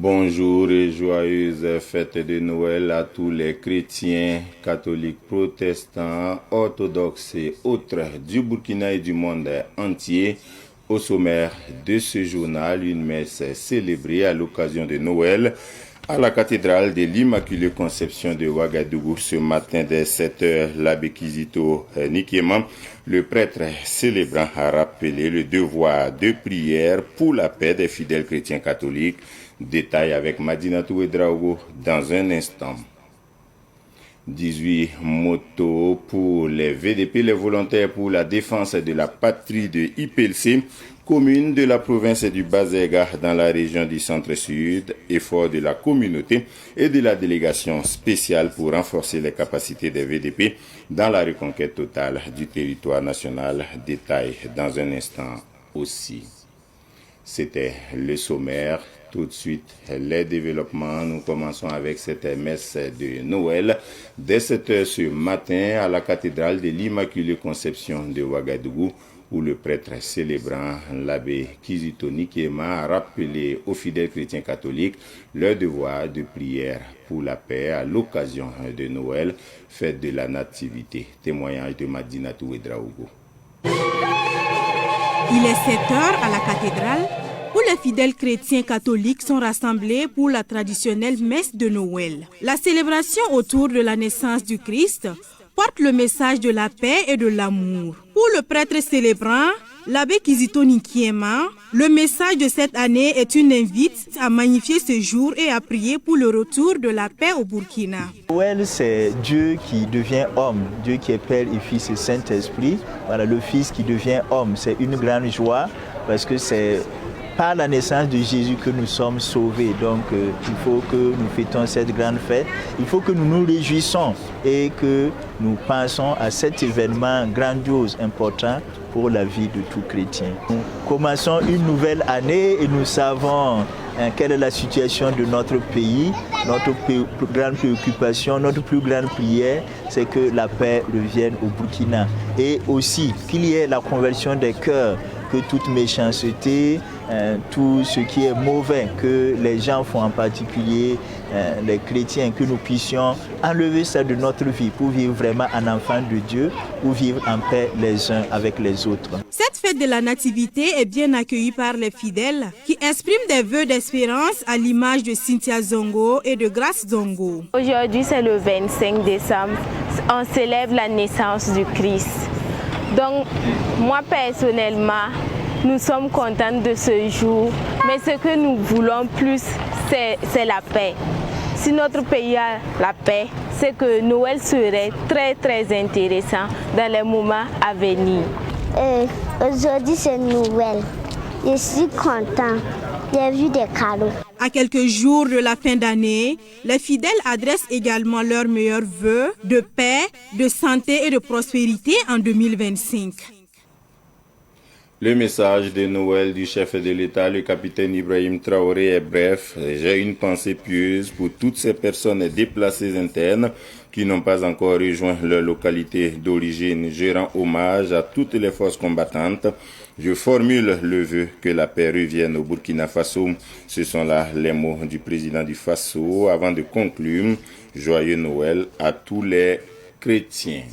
Bonjour et joyeuses fêtes de Noël à tous les chrétiens, catholiques, protestants, orthodoxes et autres du Burkina et du monde entier. Au sommaire de ce journal, une messe célébrée à l'occasion de Noël à la cathédrale de l'Immaculée Conception de Ouagadougou ce matin dès 7h. L'abbé Kizito Nikéma, le prêtre célébrant, a rappelé le devoir de prière pour la paix des fidèles chrétiens catholiques. Détail avec Madinatou Ouedraogo dans un instant. 18 motos pour les VDP, les volontaires pour la défense de la patrie de IPLC, commune de la province du Bazéga dans la région du Centre-Sud, effort de la communauté et de la délégation spéciale pour renforcer les capacités des VDP dans la reconquête totale du territoire national. Détail dans un instant aussi. C'était le sommaire. Tout de suite, les développements. Nous commençons avec cette messe de Noël dès 7h ce matin à la cathédrale de l'Immaculée Conception de Ouagadougou, où le prêtre célébrant, l'abbé Kizito Nikéma, a rappelé aux fidèles chrétiens catholiques leur devoir de prière pour la paix à l'occasion de Noël, fête de la Nativité. Témoignage de Madinatou Ouedraogo. Il est 7h à la cathédrale, où les fidèles chrétiens catholiques sont rassemblés pour la traditionnelle messe de Noël. La célébration autour de la naissance du Christ porte le message de la paix et de l'amour. Pour le prêtre célébrant, l'abbé Kizito Nikéma, le message de cette année est une invite à magnifier ce jour et à prier pour le retour de la paix au Burkina. Noël, c'est Dieu qui devient homme, Dieu qui est Père et Fils et Saint-Esprit. Voilà, le Fils qui devient homme, c'est une grande joie parce que c'est par la naissance de Jésus que nous sommes sauvés. Donc il faut que nous fêtons cette grande fête. Il faut que nous nous réjouissons et que nous pensons à cet événement grandiose, important pour la vie de tout chrétien. Nous commençons une nouvelle année et nous savons quelle est la situation de notre pays. Notre plus grande préoccupation, notre plus grande prière, c'est que la paix revienne au Burkina. Et aussi qu'il y ait la conversion des cœurs, que toute méchanceté, tout ce qui est mauvais que les gens font, en particulier les chrétiens, que nous puissions enlever ça de notre vie pour vivre vraiment en enfant de Dieu, pour vivre en paix les uns avec les autres. Cette fête de la Nativité est bien accueillie par les fidèles qui expriment des vœux d'espérance à l'image de Cynthia Zongo et de Grace Zongo. Aujourd'hui, c'est le 25 décembre. On célèbre la naissance du Christ. Donc, moi personnellement, nous sommes contents de ce jour, mais ce que nous voulons plus, c'est la paix. Si notre pays a la paix, c'est que Noël serait très très intéressant dans les moments à venir. Aujourd'hui c'est Noël, je suis content, j'ai vu des cadeaux. À quelques jours de la fin d'année, les fidèles adressent également leurs meilleurs vœux de paix, de santé et de prospérité en 2025. Le message de Noël du chef de l'État, le capitaine Ibrahim Traoré, est bref. J'ai une pensée pieuse pour toutes ces personnes déplacées internes qui n'ont pas encore rejoint leur localité d'origine. Je rends hommage à toutes les forces combattantes. Je formule le vœu que la paix revienne au Burkina Faso. Ce sont là les mots du président du Faso avant de conclure. Joyeux Noël à tous les chrétiens.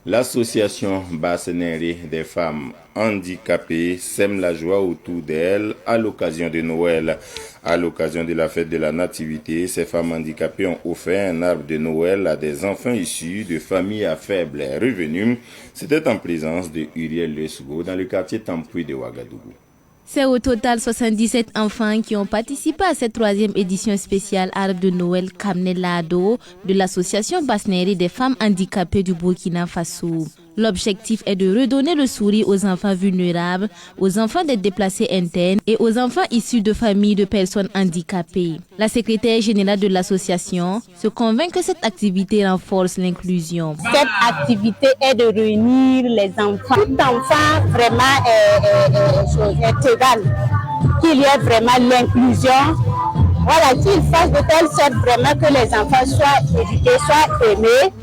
L'association Basseneri des femmes handicapées sème la joie autour d'elle à l'occasion de Noël. À l'occasion de la fête de la Nativité, ces femmes handicapées ont offert un arbre de Noël à des enfants issus de familles à faible revenu. C'était en présence de Uriel Lesgo dans le quartier Tampoui de Ouagadougou. C'est au total 77 enfants qui ont participé à cette 3e édition spéciale Arbre de Noël Kamnelado de l'association Basseneri des femmes handicapées du Burkina Faso. L'objectif est de redonner le sourire aux enfants vulnérables, aux enfants des déplacés internes et aux enfants issus de familles de personnes handicapées. La secrétaire générale de l'association se convainc que cette activité renforce l'inclusion. Cette activité est de réunir les enfants. Tout enfant vraiment est égal. Qu'il y ait vraiment l'inclusion. Voilà, qu'il fasse de telle sorte vraiment que les enfants soient éduqués, soient aimés.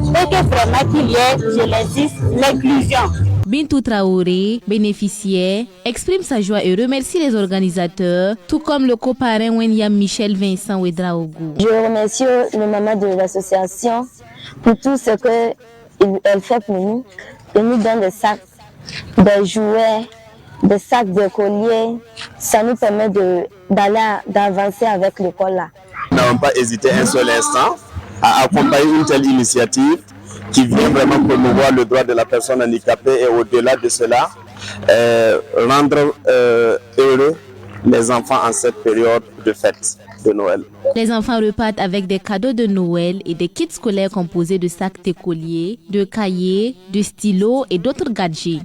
Et que vraiment qu'il y ait, je l'insiste, l'inclusion. Bintou Traoré, bénéficiaire, exprime sa joie et remercie les organisateurs, tout comme le coparrain Wenyam Michel Vincent Ouedraogo. Je remercie le maman de l'association pour tout ce qu'elle fait pour nous. Elle nous donne des sacs, des jouets, des sacs de colliers. Ça nous permet d'avancer avec l'école là. Nous n'avons pas hésité un seul instant à accompagner une telle initiative qui vient vraiment promouvoir le droit de la personne handicapée et au-delà de cela, rendre heureux les enfants en cette période de fête de Noël. Les enfants repartent avec des cadeaux de Noël et des kits scolaires composés de sacs d'écoliers, de cahiers, de stylos et d'autres gadgets.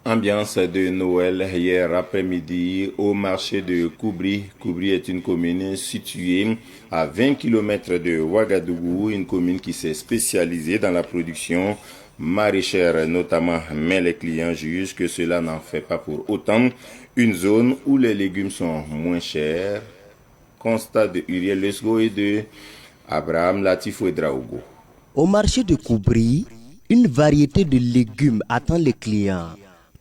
Ambiance de Noël hier après-midi au marché de Koubri. Koubri est une commune située à 20 km de Ouagadougou, une commune qui s'est spécialisée dans la production maraîchère notamment, mais les clients jugent que cela n'en fait pas pour autant une zone où les légumes sont moins chers. Constat de Uriel Lesgo et de Abraham Latif Ouedraogo. Au marché de Koubri, une variété de légumes attend les clients.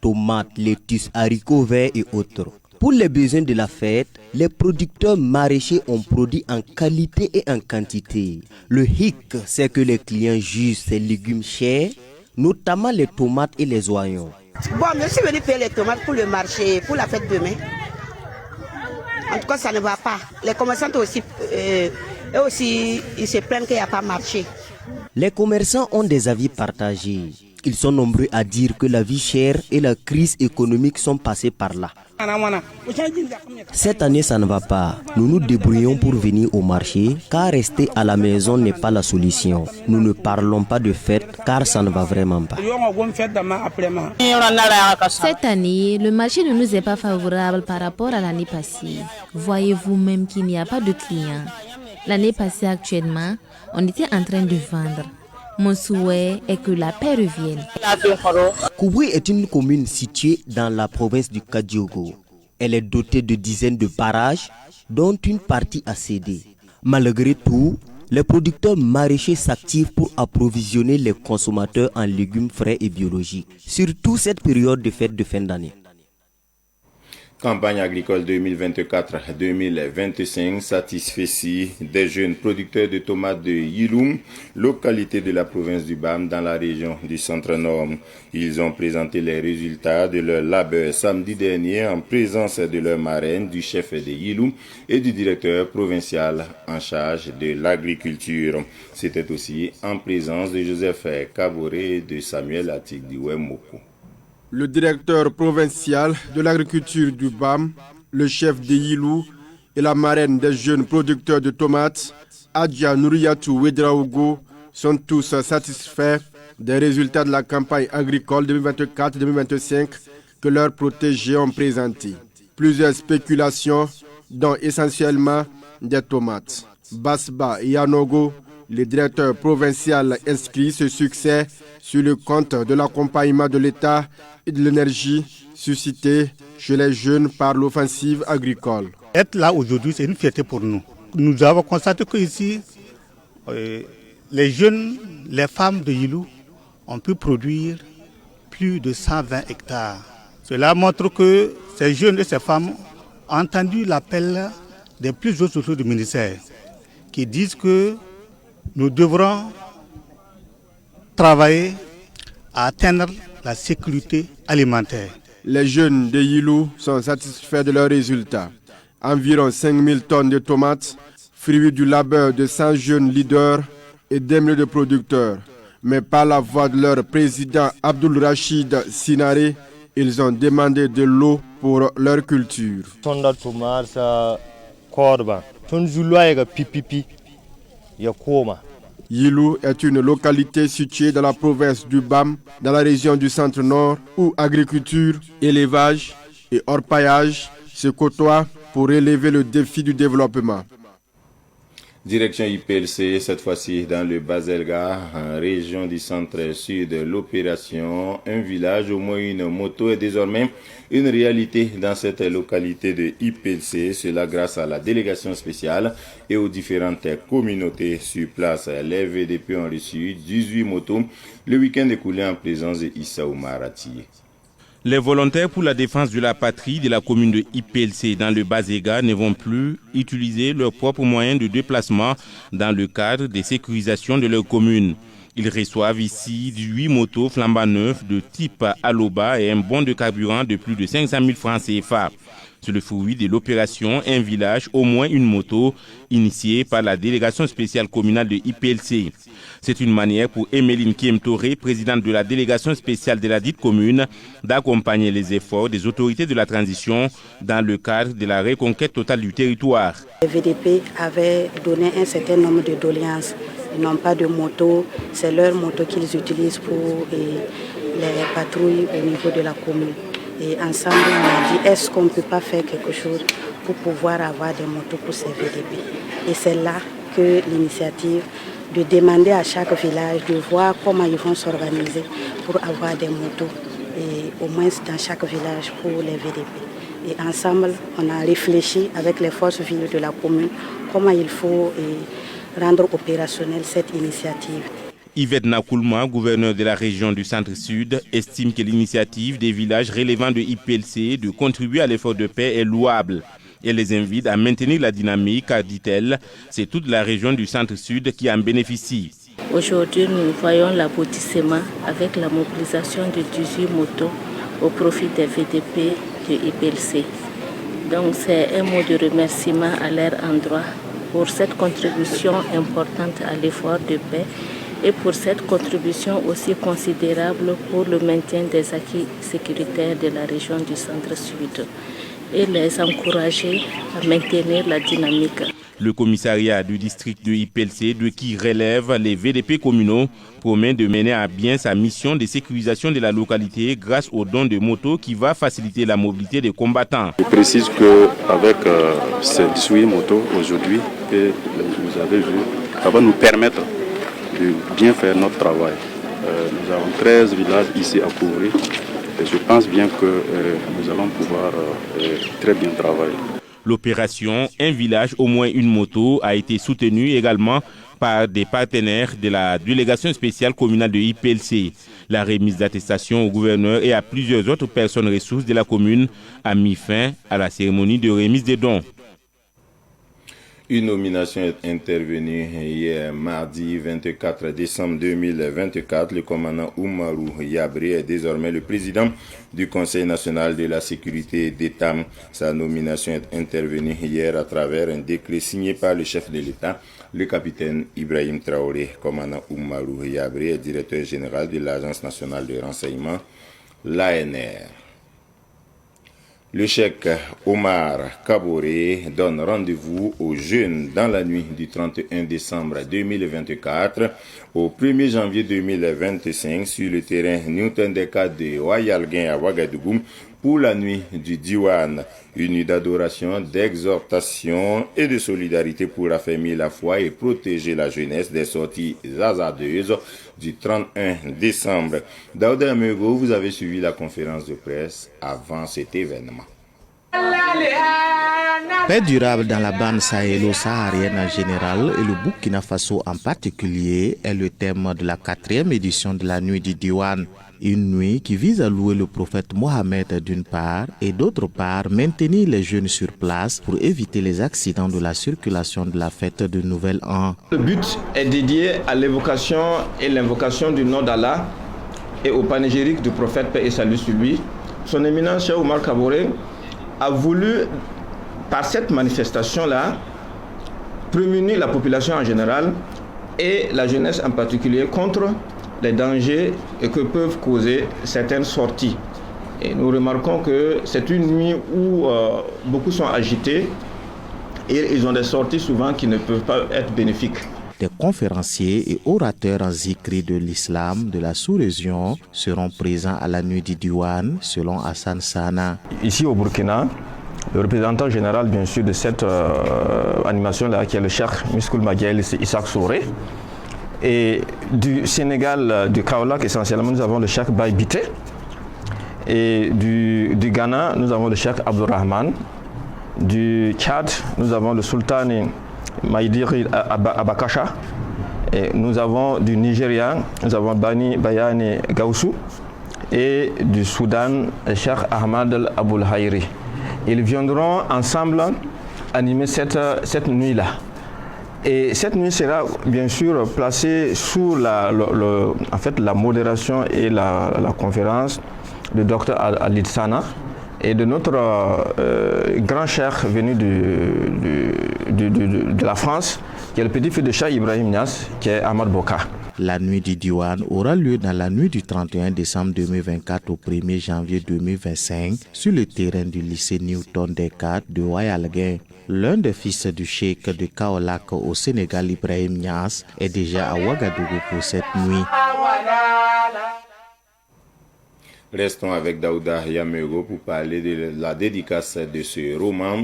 Tomates, lettuces, haricots verts et autres. Pour les besoins de la fête, les producteurs maraîchers ont produit en qualité et en quantité. Le hic, c'est que les clients jugent ces légumes chers, notamment les tomates et les oignons. Bon, je suis venu payer les tomates pour le marché, pour la fête demain. En tout cas, ça ne va pas. Les commerçants aussi, eux aussi, ils se plaignent qu'il n'y a pas marché. Les commerçants ont des avis partagés. Ils sont nombreux à dire que la vie chère et la crise économique sont passées par là. Cette année, ça ne va pas. Nous nous débrouillons pour venir au marché, car rester à la maison n'est pas la solution. Nous ne parlons pas de fête, car ça ne va vraiment pas. Cette année, le marché ne nous est pas favorable par rapport à l'année passée. Voyez-vous même qu'il n'y a pas de clients. L'année passée, actuellement, on était en train de vendre. Mon souhait est que la paix revienne. Koubri est une commune située dans la province du Kadiogo. Elle est dotée de dizaines de barrages, dont une partie a cédé. Malgré tout, les producteurs maraîchers s'activent pour approvisionner les consommateurs en légumes frais et biologiques, surtout cette période de fête de fin d'année. Campagne agricole 2024-2025 satisfait des jeunes producteurs de tomates de Yiloum, localité de la province du BAM dans la région du Centre-Nord. Ils ont présenté les résultats de leur labeur samedi dernier en présence de leur marraine, du chef de Yiloum et du directeur provincial en charge de l'agriculture. C'était aussi en présence de Joseph Kaboré et de Samuel Atigdiwe Moko. Le directeur provincial de l'agriculture du BAM, le chef de Yilou et la marraine des jeunes producteurs de tomates, Adja Nouriatou Ouedraogo, sont tous satisfaits des résultats de la campagne agricole 2024-2025 que leurs protégés ont présentés. Plusieurs spéculations, dont essentiellement des tomates. Basba et Yanogo, le directeur provincial, inscrit ce succès sur le compte de l'accompagnement de l'État et de l'énergie suscitée chez les jeunes par l'offensive agricole. Être là aujourd'hui, c'est une fierté pour nous. Nous avons constaté qu'ici, les jeunes, les femmes de Yilou ont pu produire plus de 120 hectares. Cela montre que ces jeunes et ces femmes ont entendu l'appel des plus hauts sociaux du ministère qui disent que nous devrons travailler à atteindre la sécurité alimentaire. Les jeunes de Yilou sont satisfaits de leurs résultats. Environ 5000 tonnes de tomates, fruits du labeur de 100 jeunes leaders et des milliers de producteurs. Mais par la voix de leur président Abdul Rachid Sinare, ils ont demandé de l'eau pour leur culture. Yilou est une localité située dans la province du BAM, dans la région du Centre-Nord, où agriculture, élevage et orpaillage se côtoient pour relever le défi du développement. Direction IPLC, cette fois-ci dans le Baselga, en région du centre-sud. L'opération Un village, au moins une moto est désormais une réalité dans cette localité de IPLC. Cela grâce à la délégation spéciale et aux différentes communautés sur place. Les VDP ont reçu 18 motos le week-end écoulé en présence de Issa Oumarati. Les volontaires pour la défense de la patrie de la commune de IPLC dans le Baselga ne vont plus utiliser leurs propres moyens de déplacement dans le cadre des sécurisations de leur commune. Ils reçoivent ici 8 motos flambant neufs de type Aloba et un bon de carburant de plus de 500 000 francs CFA. C'est le fruit de l'opération Un village, au moins une moto, initiée par la délégation spéciale communale de IPLC. C'est une manière pour Emeline Kiemtoré, présidente de la délégation spéciale de la dite commune, d'accompagner les efforts des autorités de la transition dans le cadre de la reconquête totale du territoire. Le VDP avait donné un certain nombre de doléances. Ils n'ont pas de moto, c'est leur moto qu'ils utilisent pour les patrouilles au niveau de la commune. Et ensemble, on a dit, est-ce qu'on ne peut pas faire quelque chose pour pouvoir avoir des motos pour ces VDP? Et c'est là que l'initiative de demander à chaque village de voir comment ils vont s'organiser pour avoir des motos, et au moins dans chaque village pour les VDP. Et ensemble, on a réfléchi avec les forces vives de la commune comment il faut rendre opérationnelle cette initiative. Yvette Nakoulma, gouverneur de la région du Centre-Sud, estime que l'initiative des villages relevant de IPLC de contribuer à l'effort de paix est louable. Elle les invite à maintenir la dynamique car, dit-elle, c'est toute la région du Centre-Sud qui en bénéficie. Aujourd'hui, nous voyons l'aboutissement avec la mobilisation de 18 motos au profit des VDP de IPLC. Donc c'est un mot de remerciement à leur endroit pour cette contribution importante à l'effort de paix et pour cette contribution aussi considérable pour le maintien des acquis sécuritaires de la région du Centre-Sud et les encourager à maintenir la dynamique. Le commissariat du district de IPLC, de qui relève les VDP communaux, promet de mener à bien sa mission de sécurisation de la localité grâce au don de motos qui va faciliter la mobilité des combattants. Je précise qu'avec ces 18 motos aujourd'hui, que vous avez vu, ça va nous permettre de bien faire notre travail. Nous avons 13 villages ici à couvrir et je pense bien que nous allons pouvoir très bien travailler. L'opération Un village, au moins une moto a été soutenue également par des partenaires de la délégation spéciale communale de IPLC. La remise d'attestation au gouverneur et à plusieurs autres personnes ressources de la commune a mis fin à la cérémonie de remise des dons. Une nomination est intervenue hier mardi 24 décembre 2024. Le commandant Oumarou Yabré est désormais le président du Conseil national de la sécurité d'État. Sa nomination est intervenue hier à travers un décret signé par le chef de l'État, le capitaine Ibrahim Traoré. Commandant Oumarou Yabré est directeur général de l'Agence nationale de renseignement, l'ANR. Le cheikh Omar Kaboré donne rendez-vous aux jeunes dans la nuit du 31 décembre 2024 au 1er janvier 2025 sur le terrain Newton Deka de Wayalguin à Ouagadougou pour la nuit du Diwan, une nuit d'adoration, d'exhortation et de solidarité pour affermir la foi et protéger la jeunesse des sorties hasardeuses du 31 décembre. Daouda Amego, vous avez suivi la conférence de presse avant cet événement. Paix durable dans la bande sahélo-saharienne en général et le Burkina Faso en particulier est le thème de la 4e édition de la nuit du Diwan. Une nuit qui vise à louer le prophète Mohammed d'une part et d'autre part maintenir les jeunes sur place pour éviter les accidents de la circulation de la fête de Nouvel An. Le but est dédié à l'évocation et l'invocation du nom d'Allah et au panégyrique du prophète paix et salut sur lui. Son éminence Cheikh Omar Kaboré a voulu, par cette manifestation-là, prémunir la population en général et la jeunesse en particulier contre les dangers que peuvent causer certaines sorties. Et nous remarquons que c'est une nuit où beaucoup sont agités et ils ont des sorties souvent qui ne peuvent pas être bénéfiques. Des conférenciers et orateurs en zikri de l'islam de la sous-région seront présents à la nuit du Diwan, selon Hassan Sana. Ici au Burkina, Le représentant général, bien sûr, de cette animation-là, qui est le Cheikh Miskoul Maguel, c'est Isaac Souré. Et du Sénégal, du Kaolack, essentiellement, nous avons le Cheikh Baye Bité. Et du Ghana, nous avons le Cheikh Abdourahman. Du Tchad, nous avons le Sultan Maïdiri Abakasha. Et nous avons du Nigeria, nous avons Bani Bayani Gaussou. Et du Soudan, le Cheikh Ahmad Aboul Hayri. Ils viendront ensemble animer cette nuit-là. Et cette nuit sera bien sûr placée sous la modération et la conférence du Dr Alid Sana et de notre grand cheikh venu de la France, qui est le petit-fils de Cheikh Ibrahim Niass, qui est Ahmad Boka. La nuit du Diwan aura lieu dans la nuit du 31 décembre 2024 au 1er janvier 2025 sur le terrain du lycée Newton Descartes de Wayalguin. L'un des fils du cheikh de Kaolack au Sénégal, Ibrahim Niass, est déjà à Ouagadougou pour cette nuit. Restons avec Daouda Yamego pour parler de la dédicace de ce roman.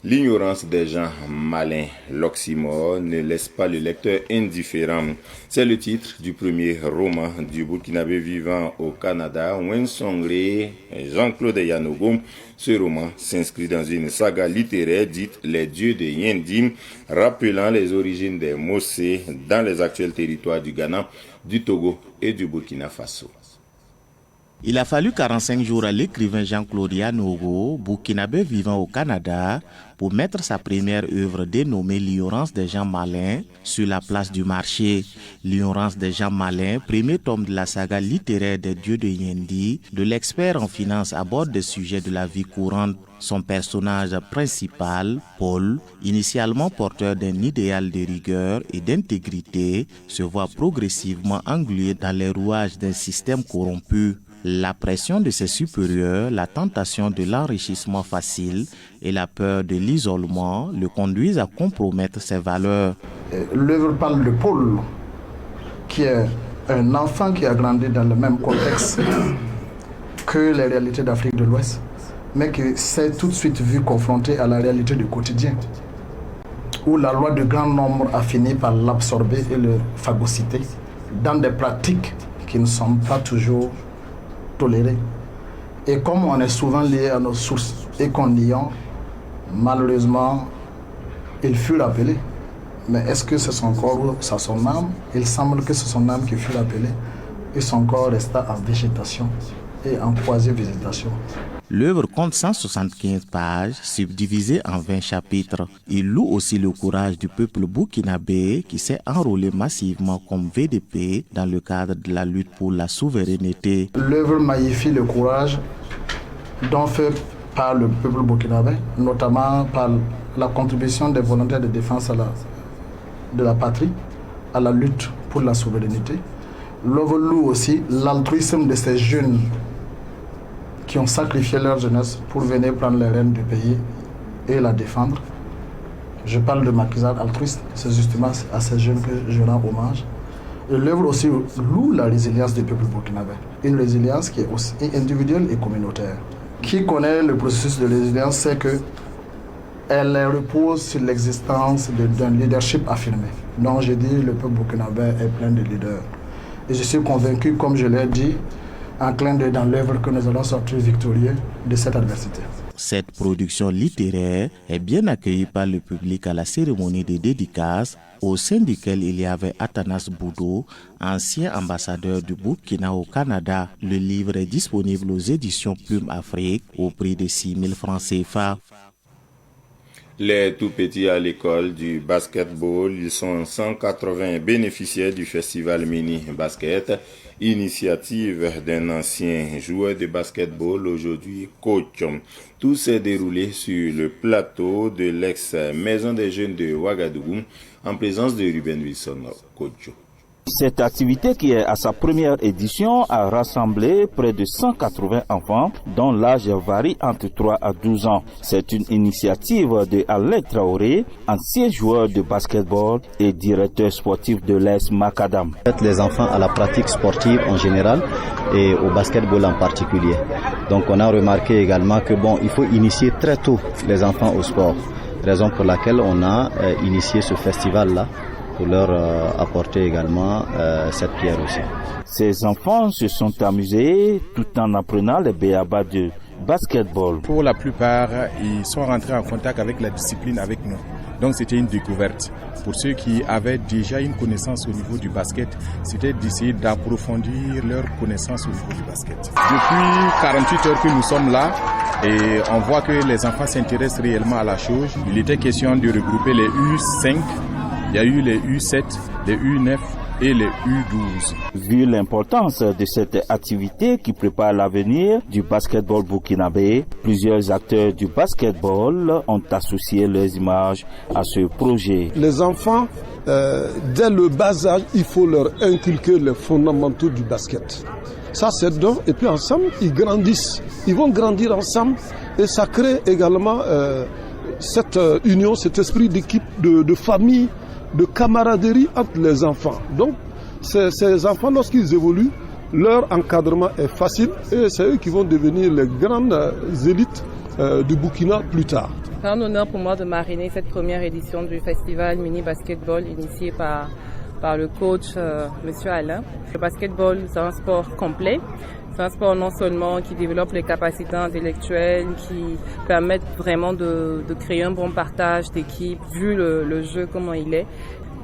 L'ignorance des gens malins, l'oxymore, ne laisse pas le lecteur indifférent. C'est le titre du premier roman du Burkinabé vivant au Canada, Wensongre Jean-Claude Yanogo. Ce roman s'inscrit dans une saga littéraire dite Les Dieux de Yendi, rappelant les origines des Mossé dans les actuels territoires du Ghana, du Togo et du Burkina Faso. Il a fallu 45 jours à l'écrivain Jean-Claude Yanogo, burkinabé vivant au Canada, pour mettre sa première œuvre dénommée L'ignorance des gens malins sur la place du marché. L'ignorance des gens malins, premier tome de la saga littéraire des dieux de Yendi, de l'expert en finance aborde des sujets de la vie courante. Son personnage principal, Paul, initialement porteur d'un idéal de rigueur et d'intégrité, se voit progressivement englué dans les rouages d'un système corrompu. La pression de ses supérieurs, la tentation de l'enrichissement facile et la peur de l'isolement le conduisent à compromettre ses valeurs. L'œuvre parle de Paul, qui est un enfant qui a grandi dans le même contexte que les réalités d'Afrique de l'Ouest, mais qui s'est tout de suite vu confronté à la réalité du quotidien, où la loi du grand nombre a fini par l'absorber et le phagocyter dans des pratiques qui ne sont pas toujours tolérées. Et comme on est souvent lié à nos sources et qu'on niant, malheureusement, il fut rappelé. Mais est-ce que c'est son corps ou c'est son âme? Il semble que c'est son âme qui fut rappelée et son corps resta en végétation et en quasi-végétation. L'œuvre compte 175 pages, subdivisées en 20 chapitres. Il loue aussi le courage du peuple burkinabé qui s'est enrôlé massivement comme VDP dans le cadre de la lutte pour la souveraineté. L'œuvre magnifie le courage dont fait par le peuple burkinabé, notamment par la contribution des volontaires de défense de la patrie, à la lutte pour la souveraineté. L'œuvre loue aussi l'altruisme de ces jeunes qui ont sacrifié leur jeunesse pour venir prendre les rênes du pays et la défendre. Je parle de maquisard altruiste, c'est justement à ces jeunes que je rends hommage. Et l'œuvre aussi loue la résilience du peuple burkinabé, une résilience qui est aussi individuelle et communautaire. Qui connaît le processus de résilience sait qu'elle repose sur l'existence d'un leadership affirmé. Donc j'ai dit le peuple burkinabé est plein de leaders. Et je suis convaincu, comme je l'ai dit, en clin d'œil dans l'œuvre que nous allons sortir victorieux de cette adversité. Cette production littéraire est bien accueillie par le public à la cérémonie de dédicace, au sein duquel il y avait Athanas Boudou, ancien ambassadeur du Burkina au Canada. Le livre est disponible aux éditions Plume Afrique au prix de 6 000 francs CFA. Les tout-petits à l'école du basketball, ils sont 180 bénéficiaires du festival Mini Basket, initiative d'un ancien joueur de basketball, aujourd'hui coach. Tout s'est déroulé sur le plateau de l'ex-maison des jeunes de Ouagadougou, en présence de Ruben Wilson, coach. Cette activité, qui est à sa première édition, a rassemblé près de 180 enfants dont l'âge varie entre 3 à 12 ans. C'est une initiative de Alain Traoré, ancien joueur de basketball et directeur sportif de l'AS Macadam. Les enfants à la pratique sportive en général et au basketball en particulier. Donc on a remarqué également que il faut initier très tôt les enfants au sport. Raison pour laquelle on a initié ce festival-là pour leur apporter également cette pierre aussi. Ces enfants se sont amusés tout en apprenant les b.a.-ba de basketball. Pour la plupart, ils sont rentrés en contact avec la discipline avec nous. Donc c'était une découverte. Pour ceux qui avaient déjà une connaissance au niveau du basket, c'était d'essayer d'approfondir leur connaissance au niveau du basket. Depuis 48 heures que nous sommes là, et on voit que les enfants s'intéressent réellement à la chose. Il était question de regrouper les U5, il y a eu les U7, les U9 et les U12. Vu l'importance de cette activité qui prépare l'avenir du basketball burkinabé, plusieurs acteurs du basketball ont associé leurs images à ce projet. Les enfants, dès le bas âge, il faut leur inculquer les fondamentaux du basket. Ça, c'est donc, et puis ensemble, ils grandissent. Ils vont grandir ensemble et ça crée également cette union, cet esprit d'équipe, de famille, de camaraderie entre les enfants. Donc, ces enfants, lorsqu'ils évoluent, leur encadrement est facile et c'est eux qui vont devenir les grandes élites du Burkina plus tard. C'est un honneur pour moi de marrainer cette première édition du festival mini basketball initié par le coach Monsieur Alain. Le basketball, c'est un sport complet. C'est un sport non seulement qui développe les capacités intellectuelles, qui permettent vraiment de créer un bon partage d'équipe, vu le jeu comment il est.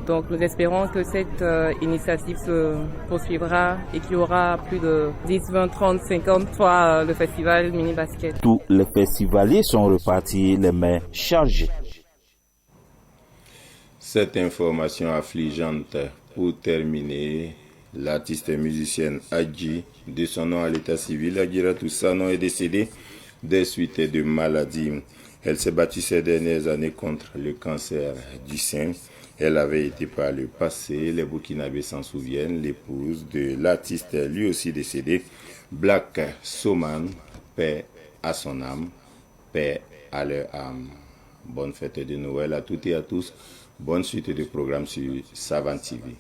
Donc nous espérons que cette initiative se poursuivra et qu'il y aura plus de 10, 20, 30, 50 fois le festival mini basket. Tous les festivaliers sont repartis les mains chargées. Cette information affligeante pour terminer. L'artiste et musicienne Adji, de son nom à l'état civil, Adjiratou Sanon, est décédée des suites de maladies. Elle s'est battue ces dernières années contre le cancer du sein. Elle avait été par le passé, les Burkinabés s'en souviennent, l'épouse de l'artiste lui aussi décédé, Black Soman, paix à son âme, paix à leur âme. Bonne fête de Noël à toutes et à tous. Bonne suite de programmes sur Savane TV.